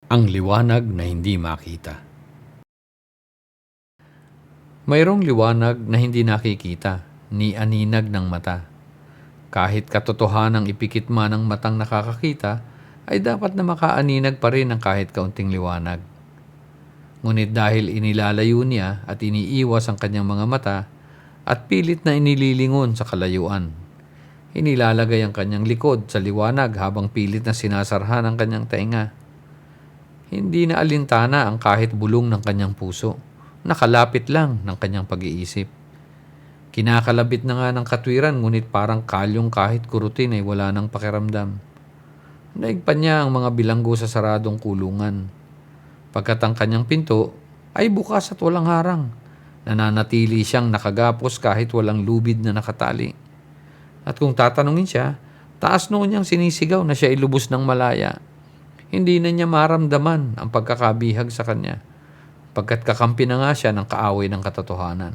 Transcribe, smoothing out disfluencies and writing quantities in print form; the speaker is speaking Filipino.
Ang liwanag na hindi makita. Mayroong liwanag na hindi nakikita, ni aninag ng mata. Kahit katotohanang ipikit man ng matang nakakakita, ay dapat na makaaninag pa rin ng kahit kaunting liwanag. Ngunit dahil inilalayo niya at iniiwas ang kanyang mga mata, at pilit na inililingon sa kalayuan, inilalagay ang kanyang likod sa liwanag habang pilit na sinasarhan ang kanyang tainga. Hindi na alintana ang kahit bulong ng kanyang puso. Nakalapit lang ng kanyang pag-iisip. Kinakalabit na nga ng katwiran ngunit parang kalyong kahit kurutin ay wala nang pakiramdam. Naig pa niya ang mga bilanggo sa saradong kulungan. Pagkat ang kanyang pinto ay bukas at walang harang. Nananatili siyang nakagapos kahit walang lubid na nakatali. At kung tatanungin siya, taas noon niyang sinisigaw na siya ay lubos ng malaya. Hindi na niya maramdaman ang pagkakabihag sa kanya, pagkat kakampi na nga siya ng kaaway ng katotohanan.